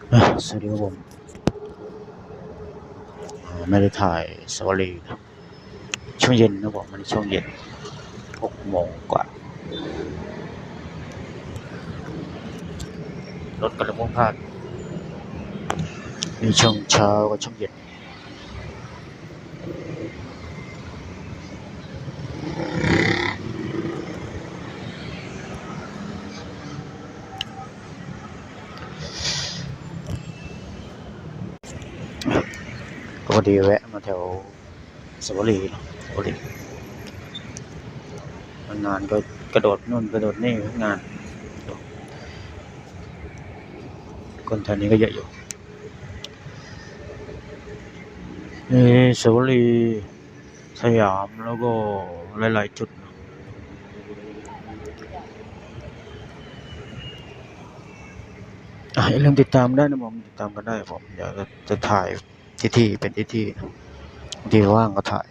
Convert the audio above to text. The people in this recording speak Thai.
สวัสดีครับผมไม่ได้ถ่ายสวรีนะช่วงเย็นนะผมมันช่วงเย็น6 โมงกว่ารถกำลังมุ่งพลาดมีช่วงเช้ากับช่วงเย็นก็พอดีแวะมาแถวสวรีนะสวรีงานก็กระโดดนู่นกระโดดนี่งานคนแถวนี้ก็เยอะอยู่สวรีสยามแล้วก็หลายๆจุดนะอย่าลืมติดตามได้นะผมติดตามกันได้ผมเดี๋ยวจะถ่ายที่เป็นที่ที่ว่างก็ถ่าย